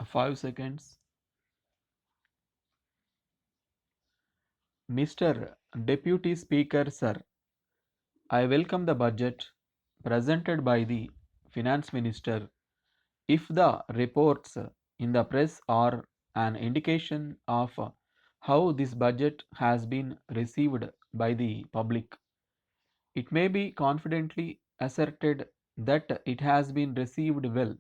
5 seconds. Mr. Deputy Speaker, sir, I welcome the budget presented by the Finance Minister. If the reports in the press are an indication of how this budget has been received by the public, it may be confidently asserted that it has been received well,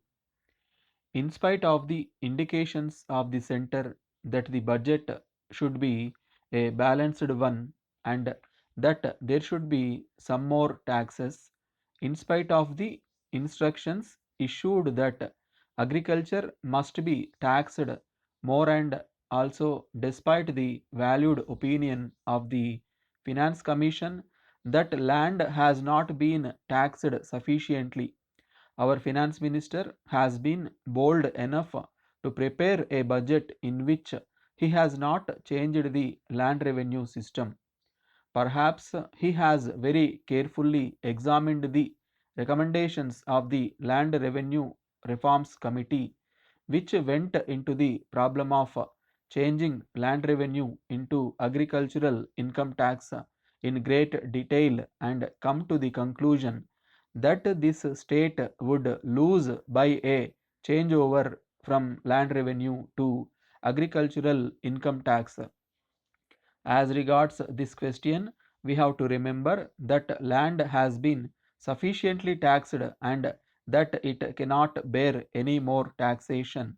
in spite of the indications of the center that the budget should be a balanced one and that there should be some more taxes, in spite of the instructions issued that agriculture must be taxed more, and also despite the valued opinion of the Finance Commission that land has not been taxed sufficiently. Our finance minister has been bold enough to prepare a budget in which he has not changed the land revenue system. Perhaps he has very carefully examined the recommendations of the Land Revenue Reforms Committee, which went into the problem of changing land revenue into agricultural income tax in great detail, and come to the conclusion that this state would lose by a changeover from land revenue to agricultural income tax. As regards this question, we have to remember that land has been sufficiently taxed and that it cannot bear any more taxation.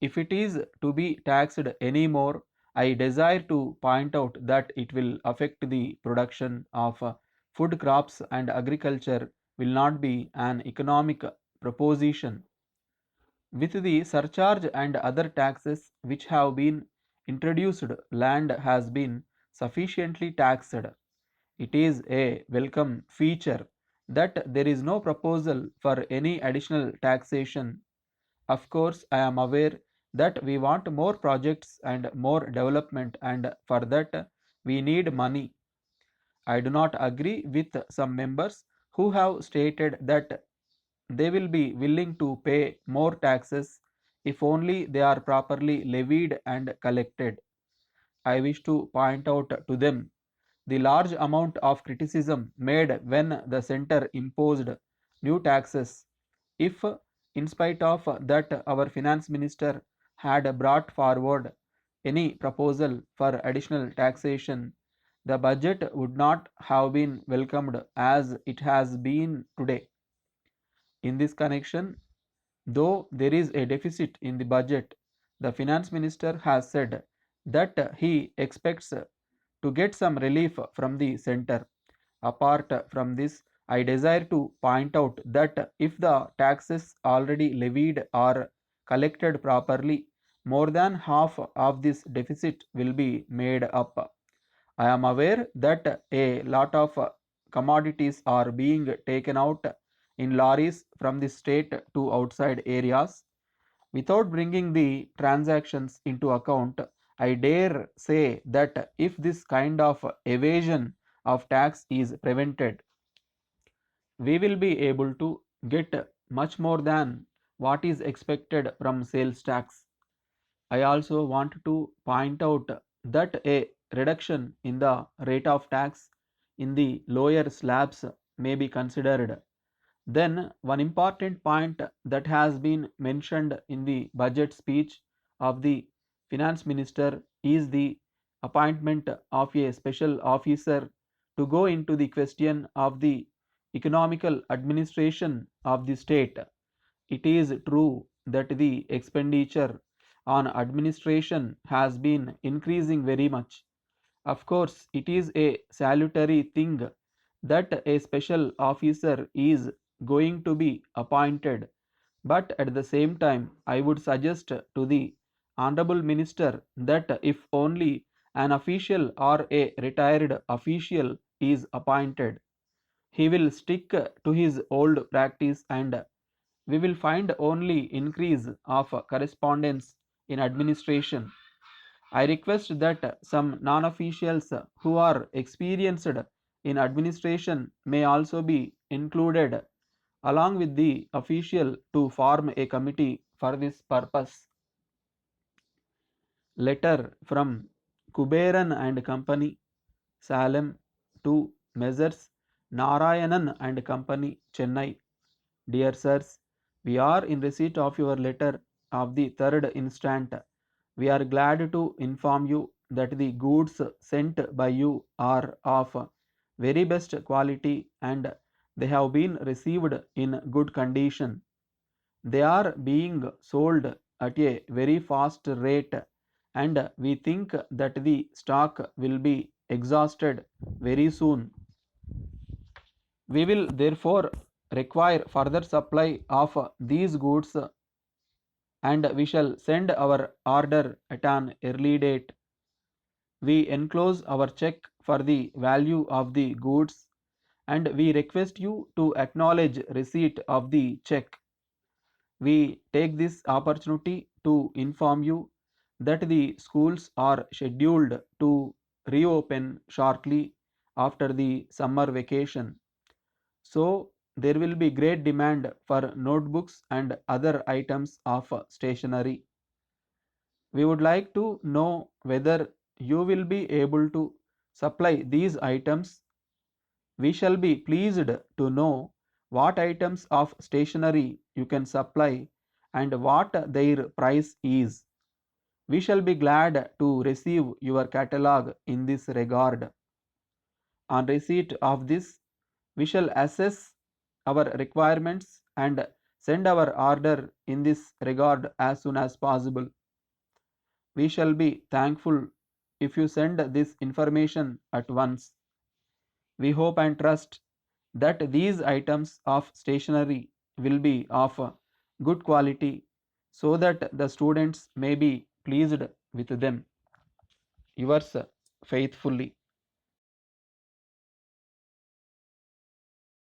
If it is to be taxed any more, I desire to point out that it will affect the production of food crops, and agriculture will not be an economic proposition. With the surcharge and other taxes which have been introduced, land has been sufficiently taxed. It is a welcome feature that there is no proposal for any additional taxation. Of course, I am aware that we want more projects and more development, and for that we need money. I do not agree with some members who have stated that they will be willing to pay more taxes if only they are properly levied and collected. I wish to point out to them the large amount of criticism made when the center imposed new taxes. If, in spite of that, our finance minister had brought forward any proposal for additional taxation, the budget would not have been welcomed as it has been today. In this connection, though there is a deficit in the budget, the finance minister has said that he expects to get some relief from the center. Apart from this, I desire to point out that if the taxes already levied are collected properly, more than half of this deficit will be made up. I am aware that a lot of commodities are being taken out in lorries from the state to outside areas. Without bringing the transactions into account, I dare say that if this kind of evasion of tax is prevented, we will be able to get much more than what is expected from sales tax. I also want to point out that a reduction in the rate of tax in the lower slabs may be considered. Then, one important point that has been mentioned in the budget speech of the finance minister is the appointment of a special officer to go into the question of the economical administration of the state. It is true that the expenditure on administration has been increasing very much. Of course, it is a salutary thing that a special officer is going to be appointed, but at the same time, I would suggest to the Honorable Minister that if only an official or a retired official is appointed, he will stick to his old practice, and we will find only increase of correspondence in administration. I request that some non officials who are experienced in administration may also be included along with the official to form a committee for this purpose. Letter from Kuberan and Company, Salem, to Messrs. Narayanan and Company, Chennai. Dear sirs, we are in receipt of your letter of the 3rd instant. We are glad to inform you that the goods sent by you are of very best quality and they have been received in good condition. They are being sold at a very fast rate and we think that the stock will be exhausted very soon. We will therefore require further supply of these goods and we shall send our order at an early date. We enclose our check for the value of the goods and we request you to acknowledge receipt of the check. We take this opportunity to inform you that the schools are scheduled to reopen shortly after the summer vacation. So, there will be great demand for notebooks and other items of stationery. We would like to know whether you will be able to supply these items. We shall be pleased to know what items of stationery you can supply and what their price is. We shall be glad to receive your catalog in this regard. On receipt of this, we shall assess our requirements and send our order in this regard as soon as possible. We shall be thankful if you send this information at once. We hope and trust that these items of stationery will be of good quality so that the students may be pleased with them. Yours faithfully.